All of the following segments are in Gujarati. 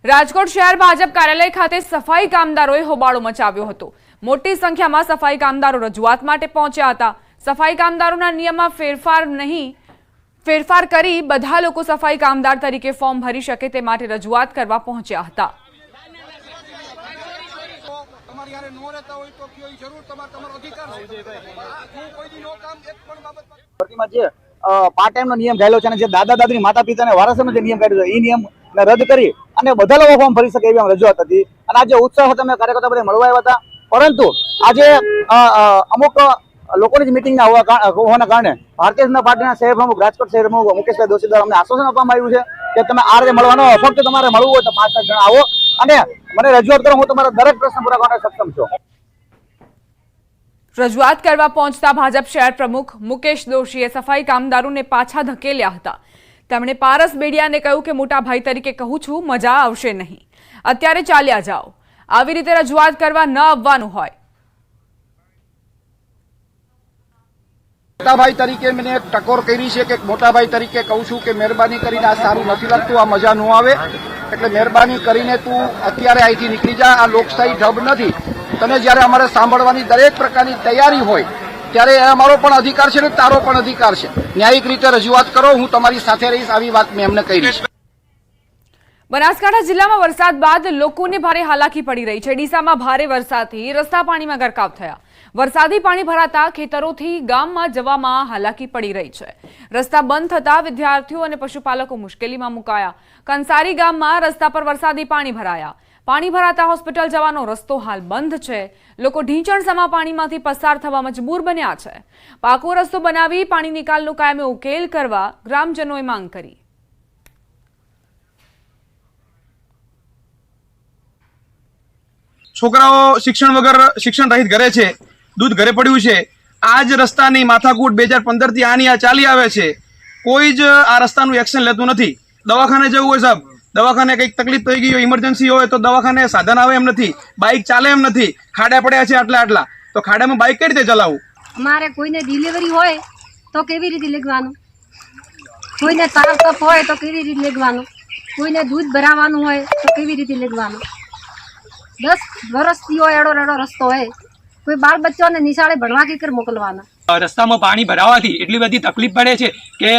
રાજકોટ શહેર ભાજપ કાર્યાલય ખાતે સફાઈ કામદારોએ હોબાળો મચાવ્યો હતો। મોટી સંખ્યામાં સફાઈ કામદારો રજૂઆત માટે પહોંચ્યા હતા। સફાઈ કામદારોના નિયમમાં ફેરફાર કરી બધા લોકો સફાઈ કામદાર તરીકે ફોર્મ ભરી શકે તે માટે રજૂઆત કરવા પહોંચ્યા હતા। पार्ट टाइम नियम घायलो छे जे दादा दादी माता पिता ने वारसोनो जे नियम काढ्यो छे ई नियम ने रद्द करी अने बधा लोको फॉर्म भरी सके एवी रजूआत हती। अने आज उत्साह हतो अमे कार्यकर्ता बधा मळवा आव्या हता, परंतु आजे अमुक लोकोनी मीटिंग होवाना कारणे भारतीय जनता पार्टीना शहर प्रमुख राजकोट शहर प्रमुख मुकेशभाई दोशी द्वारा अમને आश्वासन આપવામાં આવ્યું છે કે તમે આ રીતે મળવાનો ફક્ત તમારે મળવું હોય તો 5 જણ આવો અને મને રજૂઆત કરો, હું તમારા દરેક પ્રશ્ન પૂરા કરવા સક્ષમ છું। રજૂઆત કરવા પહોંચતા ભાજપ શહેર પ્રમુખ મુકેશ દોશીએ સફાઈ કામદારોને પાછા ધકેલ્યા હતા। તેમણે પારસ બેડિયાને કહ્યું કે મોટા ભાઈ તરીકે કહું છું, મજા આવશે નહીં, અત્યારે ચાલ્યા જાઓ, આવી રીતે રજૂઆત કરવા ન આવવાનું હોય। मोटा भाई तरीके मैंने टकोर करी है कि मोटा भाई तरीके कहूँ छूं कि मेहरबानी करीने आ सारू नहीं लगतुं, आ मजा न आवे એટલે મહેરબાની કરીને તું અત્યારે અહીંથી નીકળી જા। આ લોકશાહી ઢબ નથી। તને જ્યારે અમારે સાંભળવાની દરેક પ્રકારની તૈયારી હોય ત્યારે અમારો પણ અધિકાર છે ને તારો પણ અધિકાર છે। ન્યાયિક રીતે રજૂઆત કરો, હું તમારી સાથે રહીશ, આવી વાત મેં એમને કહી છે। બનાસકાંઠા જિલ્લામાં વરસાદ બાદ લોકોને ભારે હાલાકી પડી રહી છે। ડીસામાં ભારે વરસાદથી રસ્તા પાણીમાં ગરકાવ થયા। વરસાદી પાણી ભરાતા ખેતરોથી ગામમાં જવામાં હાલાકી પડી રહી છે। રસ્તા બંધ થતા વિદ્યાર્થીઓ અને પશુપાલકો મુશ્કેલીમાં મુકાયા। કંસારી ગામમાં રસ્તા પર વરસાદી પાણી ભરાયા। પાણી ભરાતા હોસ્પિટલ જવાનો રસ્તો હાલ બંધ છે। લોકો ઢીંચણસમા પાણીમાંથી પસાર થવા મજબૂર બન્યા છે। પાકો રસ્તો બનાવી પાણી નિકાલનો કાયમી ઉકેલ કરવા ગ્રામજનોએ માંગ કરી। છોકરાઓ શિક્ષણ વગર શિક્ષણ રહિત ઘરે છે, दूध घरे पड़્યું છે। आज રસ્તાની માથાકૂટ 2015 થી આની આ ચાલી આવે છે, કોઈ જ આ રસ્તાનું એક્શન લેતું નથી। દવાખાને જવું હોય સાહેબ, દવાખાને કંઈક તકલીફ થઈ ગઈ હોય, ઇમરજન્સી હોય તો દવાખાને સાધન આવે એમ નથી, બાઇક ચાલે એમ નથી, ખાડા પડ્યા છે આટલા તો ખાડામાં બાઇક કઈ રીતે ચલાવવું? અમારે કોઈને ડિલિવરી હોય તો કેવી રીતે લેવાનું, કોઈને તાવ તપ હોય તો કેવી રીતે લેવાનું, કોઈને દૂધ ભરાવાનું હોય તો કેવી રીતે લેવાનું। 10 વર્ષથી હોય એડો રસ્તો હોય, कोई बाल बच्चों ने निशाळे भणवा के कर मोकलवाना। रस्ता में पानी भरावाथी एटली बधी तकलीफ पड़े छे के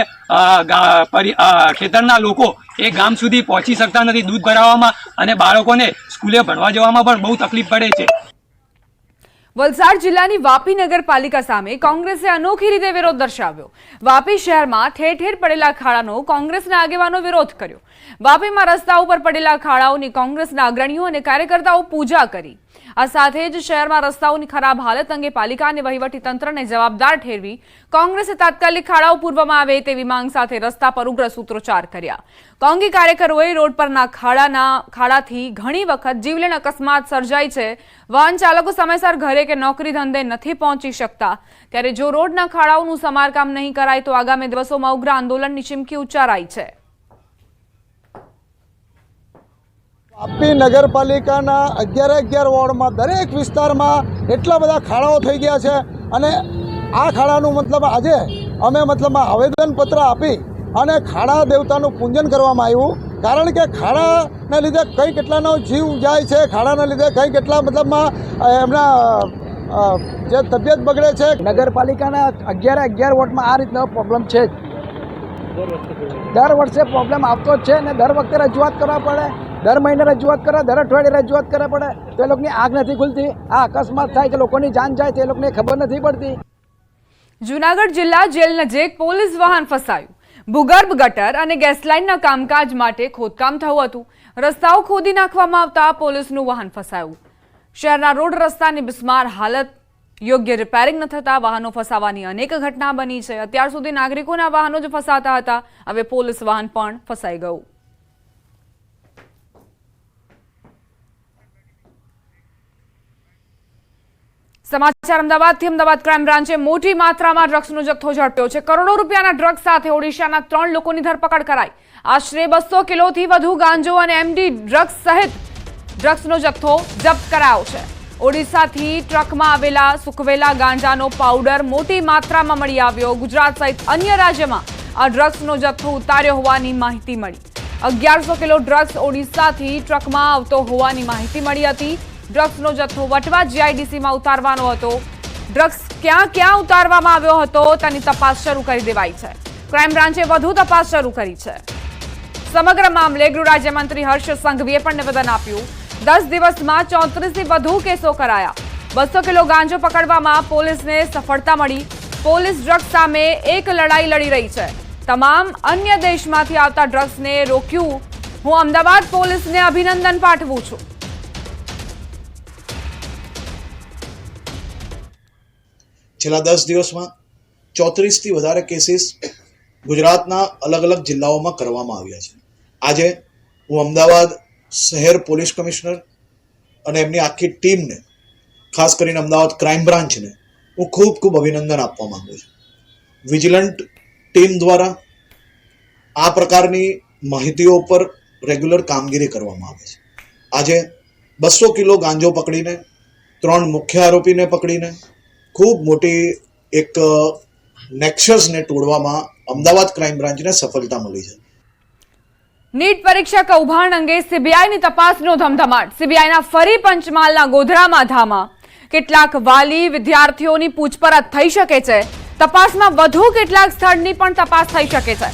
खेतरना लोको ए गाम सुधी पहोंची सकता नथी। दूध भरावामां अने बाळकोने स्कूले भणवा जवामां पण बहु तकलीफ पड़े छे। वलसाड जिल्लानी वापी नगरपालिका सामे कोंग्रेसे अनोखी रीते विरोध दर्शाव्यो। वापी शहेरमां ठेर ठेर पड़ेला खाड़ानो कोंग्रेसना आगेवानो विरोध कर्यो। वापीमां रस्ता उपर पड़ेला खाड़ाओनी कोंग्रेसना अग्रणीओ अने कार्यकर्ताओ पूजा करी। आ साथे ज शहेरमां रस्ताओनी खराब हालत अंगे पालिका अने वहीवटी तंत्रने जवाबदार ठेरवी कोंग्रेसे तात्कालिक खाड़ाओ पूरवामां आवे तेवी मांग साथे रस्ता पर उग्र सूत्रोच्चार कर्या। कोंगी कार्यकरोए रोड परना खाड़ाथी घणी वखत जीवलेण अकस्मात सर्जाय छे। वाहन चालको समयसर घरे के नौकरी धंधे नहीं पहोंची सकता, त्यारे जो रोडना खाड़ाओनुं समारकाम नहीं कराय तो आगामी दिवसोमां उग्र आंदोलननी चीमकी उच्चाराई छे। वापी नगरपालिकाना 11 वोर्ड में दरेक विस्तार में एटला बधा खाड़ाओ थई गया है अने आ खाड़ानुं मतलब आज अमे मतलब आवेदनपत्र आपी अने खाड़ा देवतानुं पूजन करवामां आव्युं। कारण के खाड़ाने लीधे कई केटलानो जीव जाय छे, खाड़ाने लीधे कई केटला मतलब एमना जे तबियत बगड़े छे। नगरपालिकाना 11 वोर्ड में आ रीतनो प्रॉब्लम छे। दर वर्षे प्रॉब्लम आवतो ज छे ने दर वखते रजूआत करवा पड़े, दर महीने रजूआत करे, दर अठवाडिये रजूआत करवा पड़े तो ए लोकोनी आग नहीं खुलती। आ अकस्मात थाय के लोकोनी जान जाए तो ए लोकोने खबर नहीं पड़ती। जूनागढ़ जिल्ला जेल नजीक पोलीस वाहन फसायुं। भूगर्भ गटर अने गैस लाइनना कामकाज माटे खोदकाम थयुं हतुं। रस्ताओ खोदी नाखवामां आवता पोलीसनुं वाहन फसायुं। शहेरना रोड रस्तानी बिस्मार हालत, योग्य रिपेरिंग न थता वाहनों फसावानी अनेक घटना बनी है। अत्यार सुधी नागरिकोना वाहनों ज फसाता हता, हवे पोलीस वाहन पण फसाई गयुं। समाचार अमदावादथी। अमदावाद क्राइम ब्रांचे मोटी मात्रामां ड्रग्सनो जथ्थो झड़प्यो छे। करोड़ों रूपियाना ड्रग्स साथे ओडिशाना 3 लोकोनी धरपकड़ कराई। आश्रे 200 किलोथी वधु गांजो अने एमडी ड्रग्स सहित ड्रग्सनो जथ्थो जप्त करायो छे। ओडिशाथी ट्रकमां आवेला सुकवेला गांजानो पाउडर मोटी मात्रामां मळी આવ્યો। गुजरात सहित अन्य राज्यमां आ ड्रग्सनो जथ्थो उतार्यो होवानी माहिती मळी। 1100 કિલો ડ્રગ્સ ઓડિશાથી ટ્રકમાં આવતો હોવાની માહિતી મળી હતી. ડ્રગ્સનો જથ્થો વટવા જીઆઈડીસીમાં ઉતારવાનો હતો. ડ્રગ્સ ક્યાં ક્યાં ઉતારવામાં આવ્યો હતો તેની તપાસ શરૂ કરી દેવાઈ છે. ક્રાઇમ બ્રાન્ચે વધુ તપાસ શરૂ કરી છે. સમગ્ર મામલે ગૃહ રાજ્યમંત્રી હર્ષ સંઘવીએ પણ નિવેદન આપ્યું. 10 દિવસમાં 34 થી વધુ કેસો કરાયા. 200 કિલો ગાંજો પકડવામાં પોલીસને સફળતા મળી. પોલીસ ડ્રગ્સ સામે એક લડાઈ લડી રહી છે. તમામ અન્ય દેશમાંથી આવતા ડ્રગ્સને રોક્યું. હું અમદાવાદ પોલીસને અભિનંદન પાઠવું છું. છેલ્લા 10 દિવસમાં 34 થી વધારે કેસીસ ગુજરાતના અલગ અલગ જિલ્લાઓમાં કરવામાં આવ્યા છે. આજે હું અમદાવાદ શહેર પોલીસ કમિશનર અને એમની આખી ટીમને, ખાસ કરીને અમદાવાદ ક્રાઇમ બ્રાન્ચને હું ખૂબ અભિનંદન આપવા માંગુ છું. વિજિલન્ટ ટીમ દ્વારા આ પ્રકારની માહિતીઓ પર રેગ્યુલર કામગીરી કરવામાં આવે છે. આજે 200 કિલો ગાંજો પકડીને 3 મુખ્ય આરોપીને પકડીને ખૂબ મોટી એક નેક્સસને તોડવામાં અમદાવાદ ક્રાઇમ બ્રાન્ચને સફળતા મળી છે. નીટ પરીક્ષા કૌભાંડ અંગે સીબીઆઈની તપાસનો ધમધમાટ. સીબીઆઈના ફરી પંચમહાલના ગોધરામાં ધામા. કેટલાક વાલી વિદ્યાર્થીઓની પૂછપરછ થઈ શકે છે. તપાસમાં વધુ કેટલાક સ્થળની પણ તપાસ થઈ શકે છે.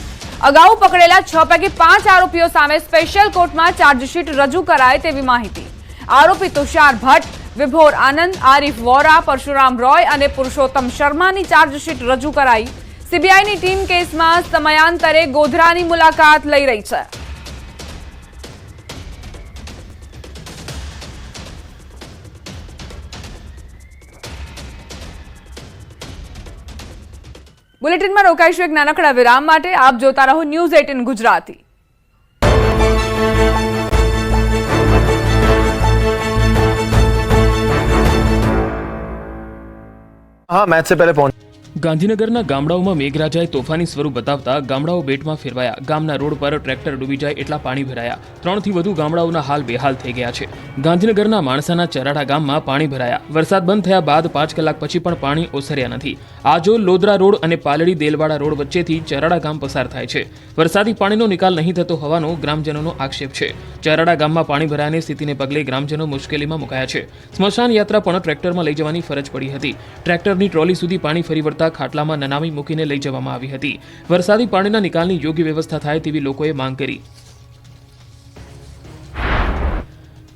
અગાઉ પકડેલા 6 પૈકી 5 આરોપીઓ સામે સ્પેશિયલ કોર્ટમાં ચાર્જશીટ રજૂ કરાય તેવી માહિતી. આરોપી તુષાર ભટ્ટ, વિભોર આનંદ, આરિફ વોરા, પરશુરામ રોય અને પુરુષોત્તમ શર્માની ચાર્જશીટ રજૂ કરાઈ. સીબીઆઈની ટીમ કેસમાં સમયાંતરે ગોધરાની મુલાકાત લઈ રહી છે. બુલેટિનમાં રોકાઈશું એક નાનકડા વિરામ માટે. આપ જોતા રહો ન્યૂઝ 18 ગુજરાતી. हाँ मैच से पहले पहुंच ગાંધીનગરના ગામડાઓમાં મેઘરાજાએ તોફાની સ્વરૂપ બતાવતા ગામડાઓ બેટમાં ફેરવાયા. ગામના રોડ પર ટ્રેક્ટર ડૂબી જાય એટલા પાણી ભરાયા. 3 થી વધુ ગામડાઓના હાલ બેહાલ થઈ ગયા છે. ગાંધીનગરના માણસાના ચરાડા ગામમાં પાણી ભરાયા. વરસાદ બંધ થયા બાદ 5 કલાક પછી પણ પાણી ઓસર્યા નથી. આજોલ લોદરા રોડ અને પાલડી દેલવાડા રોડ વચ્ચેથી ચરાડા ગામ પસાર થાય છે. વરસાદી પાણીનો નિકાલ નહીં થતો હોવાનો ગ્રામજનોનો આક્ષેપ છે. ચરાડા ગામમાં પાણી ભરાયાની સ્થિતિને પગલે ગ્રામજનો મુશ્કેલીમાં મુકાયા છે. સ્મશાન યાત્રા પણ ટ્રેક્ટરમાં લઈ જવાની ફરજ પડી હતી. ટ્રેક્ટરની ટ્રોલી સુધી પાણી ફરી વળતા ખાટલામાં નનામી મૂકીને લઈ જવામાં આવી હતી. વરસાદી પાણીના નિકાલની યોગ્ય વ્યવસ્થા થાય તેવી લોકોએ માંગ કરી.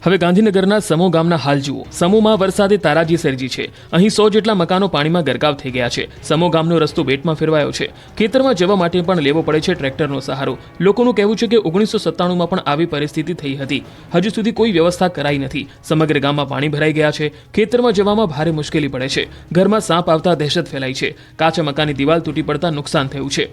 હવે ગાંધીનગરના સમો ગામના હાલ જુઓ. સમોમાં વરસાદે તારાજી સર્જી છે. અહીં 100 જેટલા મકાનો પાણીમાં ગરકાવ થઈ ગયા છે. સમો ગામનો રસ્તો બેટમાં ફેરવાયો છે. ખેતરમાં જવા માટે પણ લેવો પડે છે ટ્રેક્ટરનો સહારો. લોકોનું કહેવું છે કે 1997માં પણ આવી પરિસ્થિતિ થઈ હતી. હજુ સુધી કોઈ વ્યવસ્થા કરાઈ નથી. સમગ્ર ગામમાં પાણી ભરાઈ ગયા છે. ખેતરમાં જવામાં ભારે મુશ્કેલી પડે છે. ઘરમાં સાપ આવતા દહેશત ફેલાઈ છે. કાચા મકાનની દિવાલ તૂટી પડતા નુકસાન થયું છે.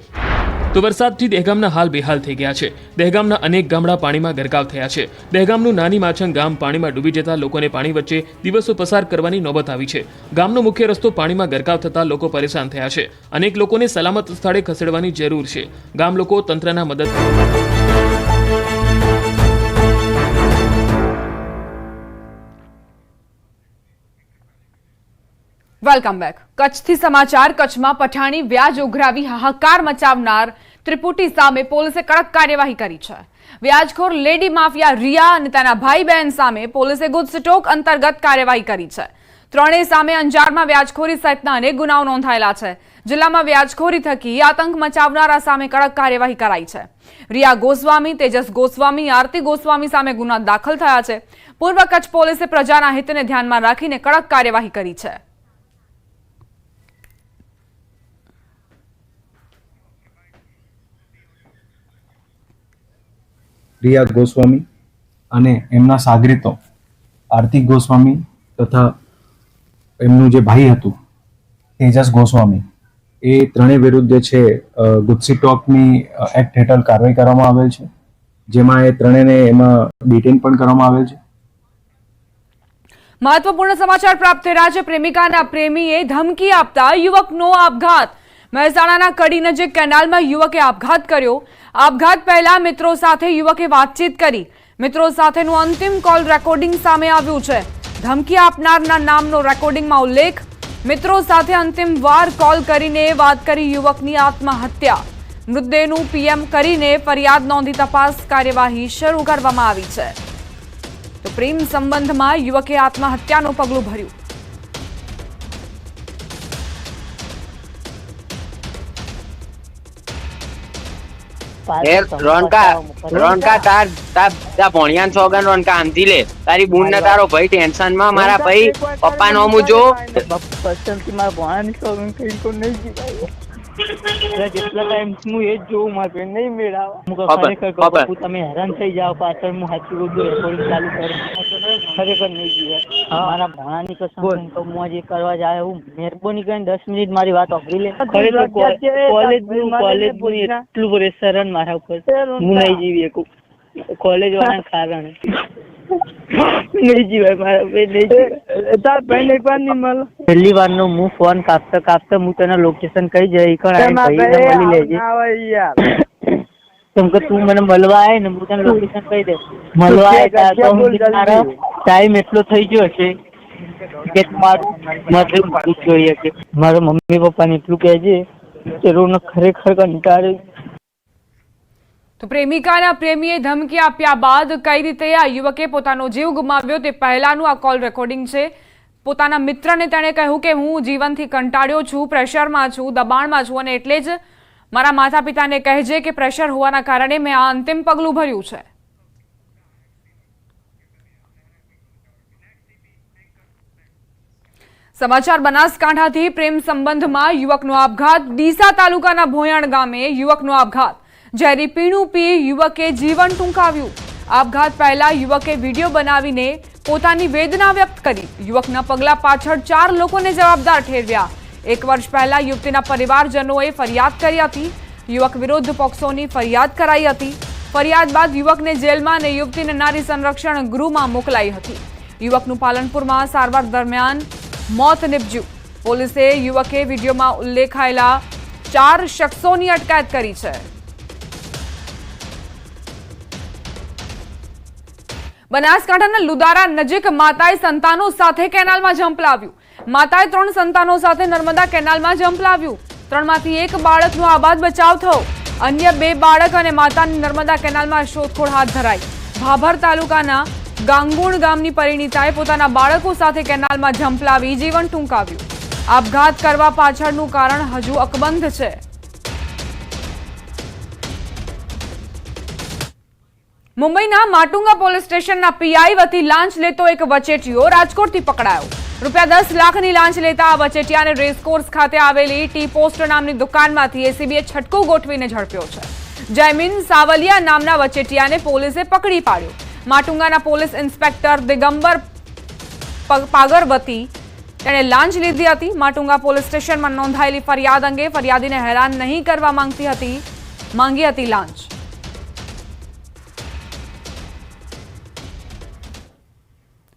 તો વરસાદથી દહેગામના હાલ બેહાલ થઈ ગયા છે. દહેગામના અનેક ગામડા પાણીમાં ગરકાવ થયા છે. દહેગામનું નાની માછંગ ગામ પાણીમાં ડૂબી જતા લોકોને પાણી વચ્ચે દિવસો પસાર કરવાની નોબત આવી છે. ગામનો મુખ્ય રસ્તો પાણીમાં ગરકાવ થતા લોકો પરેશાન થયા છે. અનેક લોકોને સલામત સ્થળે ખસેડવાની જરૂર છે. ગામ લોકો તંત્રના મદદ વેલકમ બેક. કચ્છથી સમાચાર. કચ્છમાં પઠાણી વ્યાજ ઉઘરાવી હાહાકાર મચાવનાર ત્રિપુટી સામે પોલીસે કડક કાર્યવાહી કરી છે. વ્યાજખોર લેડી માફિયા રિયા અને તેના ભાઈ બહેન સામે પોલીસે ગુજસટોક અંતર્ગત કાર્યવાહી કરી છે. ત્રણેય સામે અંજારમાં વ્યાજખોરી સહિતના અનેક ગુનાઓ નોંધાયેલા છે. જિલ્લામાં વ્યાજખોરી થકી આતંક મચાવનારા સામે કડક કાર્યવાહી કરાઈ છે. રિયા ગોસ્વામી, તેજસ ગોસ્વામી, આરતી ગોસ્વામી સામે ગુના દાખલ થયા છે. પૂર્વ કચ્છ પોલીસે પ્રજાના હિતને ધ્યાનમાં રાખીને કડક કાર્યવાહી કરી છે. રિયા ગોસ્વામી અને એમના સાગરીતો આરતી ગોસ્વામી તથા એમનું જે ભાઈ હતું તેજસ ગોસ્વામી, એ ત્રણેય વિરુદ્ધ જે છે ગુજસીટોકની એક્ટ હેઠળ કાર્યવાહી કરવામાં આવેલ છે, જેમાં એ ત્રણેયને એમાં ડિટેન પણ કરવામાં આવેલ છે. મહત્વપૂર્ણ સમાચાર પ્રાપ્ત થઈ રહ્યા છે. પ્રેમિકાના પ્રેમીએ ધમકી આપતા યુવકનો આપઘાત. મહેસાણાના કડી નજીક કેનાલમાં યુવકે આપઘાત કર્યો. આપઘાત પહેલા મિત્રો સાથે યુવકે વાતચીત કરી. મિત્રો સાથેનું અંતિમ કોલ રેકોર્ડિંગ સામે આવ્યું છે. ધમકી આપનારના નામનો રેકોર્ડિંગમાં ઉલ્લેખ. મિત્રો સાથે અંતિમ વાર કોલ કરીને વાત કરી યુવકની આત્મહત્યા. મૃતદેહનું પીએમ કરીને ફરિયાદ નોંધી તપાસ કાર્યવાહી શરૂ કરવામાં આવી છે. તો પ્રેમ સંબંધમાં યુવકે આત્મહત્યાનું પગલું ભર્યું. રોનકા તાર ભણિયાન સોગન રોનકા આમથી લે તારી બૂન ને તારો ભાઈ ટેન્શન માં મારા ભાઈ પપ્પા નોમું જો મારા ભણાની સોગન કઈ કો નહીં જીવાય જેટલા ટાઈમ હું એ જ જોઉં મારા બેન નહીં મેળાવા ખરેખર તમે હેરાન થઈ જાઓ પાછળ હું સાચું બધું રેકોર્ડિંગ ચાલુ કરું ખરેખર નહીં જીવાય મારા ભણાની કસમ તો હું આજે કરવા જાય હું મહેરબાની કરીને 10 મિનિટ મારી વાત સાંભળી લે ખરેખર કોલેજ એટલું પ્રેશર મારા ઉપર હું નહીં જીવી શકું કોલેજ વાળાના કારણે નહીં જીવાય મારા બેન નહીં જીવાય તાર ભાઈ એક વાર નહીં મળો પહેલી વાર નો હું ફોન કાપતા હું તને લોકેશન કહી જઈ મળી લેજે કેમ કે તું મને મળવા આવે ને હું તને લોકેશન કહી દે મળવા આવે ટાઈમ એટલો થઈ ગયો છે કે મારે જોઈએ કે મારા મમ્મી પપ્પાને એટલું કહેજે કે રોનક ખરેખર કંટાળે. તો પ્રેમિકાના પ્રેમીએ ધમકી આપ્યા બાદ કઈ રીતે આ યુવકે પોતાનો જીવ ગુમાવ્યો તે પહેલાનું આ કોલ રેકોર્ડિંગ છે. પોતાના મિત્રને તેણે કહ્યું કે હું જીવનથી કંટાળ્યો છું, પ્રેશરમાં છું, દબાણમાં છું અને એટલે જ મારા માતા પિતાને કહેજે કે પ્રેશર હોવાના કારણે મેં આ અંતિમ પગલું ભર્યું છે. સમાચાર બનાસકાંઠાથી પ્રેમ સંબંધમાં યુવકનો આપઘાત. ડીસા તાલુકાના ભોયાણ ગામે યુવકનો આપઘાત. ઝેરી પીણું પી યુવકે જીવન ટૂંકાવ્યું. આપઘાત પહેલા યુવકે વિડીયો બનાવીને પોતાની વેદના વ્યક્ત કરી. યુવકના પગલા પાછળ 4 લોકોને જવાબદાર ઠેરવ્યા. 1 વર્ષ પહેલા યુવતીના પરિવારજનોએ ફરિયાદ કરી હતી. યુવક વિરુદ્ધ પોક્સોની ફરિયાદ કરાઈ હતી. ફરિયાદ બાદ યુવકને જેલમાં અને યુવતીને નારી સંરક્ષણ ગૃહમાં મોકલાઈ હતી. યુવકનું પાલનપુરમાં સારવાર દરમિયાન મોત નિપજ્યું. પોલીસે યુવકે વિડીયોમાં ઉલ્લેખાયેલા 4 શખ્સોની અટકાયત કરી છે. બનાસકાંઠાના લુદારા નજીક માતાએ સંતાનો સાથે કેનાલમાં ઝંપલાવ્યું. માતાએ 3 સંતાનો સાથે નર્મદા કેનાલમાં ઝંપલાવ્યું. 3માંથી 1 બાળકનો આબાદ બચાવ થયો. અન્ય 2 બાળક અને માતાની નર્મદા કેનાલમાં શોધખોળ હાથ ધરાઈ. ભાભર તાલુકાના ગાંગુણ ગામની પરિણીતાએ પોતાના બાળકો સાથે કેનાલમાં ઝંપલાવી જીવન ટૂંકાવ્યું. આપઘાત કરવા પાછળનું કારણ હજુ અકબંધ છે. મુંબઈના માટુંગા પોલીસ સ્ટેશનના પીઆઈ વતી લાંચ લેતો એક વચેટિયો રાજકોટથી પકડાયો. ₹10 લાખની લાંચ લેતા આ વચેટિયાને રેસકોર્સ ખાતે આવેલી ટી પોસ્ટ નામની દુકાનમાંથી એસીબીએ છટકું ગોઠવીને ઝડપ્યો છે. જયમીન સાવલિયા નામના વચેટિયાને પોલીસે પકડી પાડ્યો. માટુંગાના પોલીસ ઇન્સ્પેક્ટર દિગંબર પાગરવતી તેણે લાંચ લીધી હતી. માટુંગા પોલીસ સ્ટેશનમાં નોંધાયેલી ફરિયાદ અંગે ફરિયાદીને હેરાન નહીં કરવા માંગી હતી લાંચ.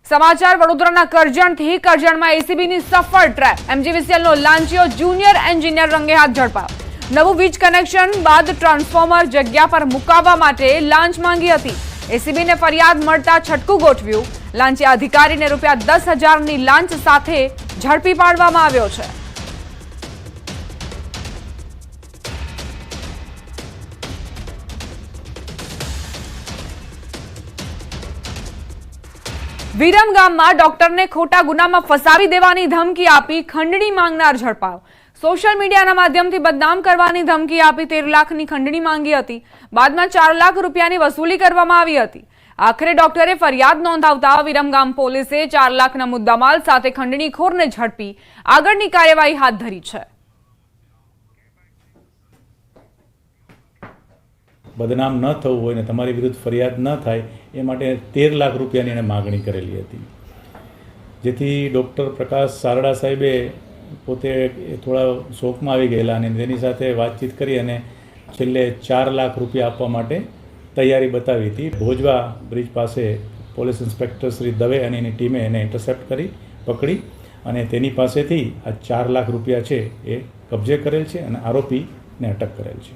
સમાચાર વડોદરાના કરજણથી. કરજણમાં એસીબીની સફળ ટ્રેપ. એમજીવીસીએલનો લાંચિયો જુનિયર એન્જિનિયર રંગે હાથ ઝડપાયો. નવું વીજ કનેક્શન બાદ ટ્રાન્સફોર્મર જગ્યા પર મુકાવવા માટે લાંચ માંગી હતી. એસીબીને ફરિયાદ મળતા છટકું ગોઠવ્યું. લાંચિયા અધિકારીને ₹10,000ની લાંચ સાથે ઝડપી પાડવામાં આવ્યો છે. વિરમ ગામમાં ડોક્ટરને ખોટા ગુનામાં ફસાવી દેવાની ધમકી આપી ખંડણી માંગનાર ઝડપાયો. સોશિયલ મીડિયાના માધ્યમથી બદનામ કરવાની ધમકી આપી 13 લાખની ખંડણી માંગી હતી. બાદમાં 4 લાખ રૂપિયાની વસૂલી કરવામાં આવી હતી. આખરે ડોક્ટરે ફરિયાદ નોંધાવતા વિરમગામ પોલીસે 4 લાખના મુદ્દામાલ સાથે ખંડણીખોરને ઝડપી આગળની કાર્યવાહી હાથ ધરી છે. બદનામ ન થવું હોય ને તમારી વિરુદ્ધ ફરિયાદ ન થાય એ માટે 13 લાખ રૂપિયાની એણે માગણી કરેલી હતી. જેથી ડૉક્ટર પ્રકાશ સારડા સાહેબે પોતે થોડા શોકમાં આવી ગયેલા અને તેની સાથે વાતચીત કરી અને છેલ્લે 4 લાખ રૂપિયા આપવા માટે તૈયારી બતાવી હતી. ભોજવા બ્રિજ પાસે પોલીસ ઇન્સ્પેક્ટર શ્રી દવે અને એની ટીમે એને ઇન્ટરસેપ્ટ કરી પકડી અને તેની પાસેથી આ 4 લાખ રૂપિયા છે એ કબજે કરેલ છે અને આરોપીને અટક કરેલ છે.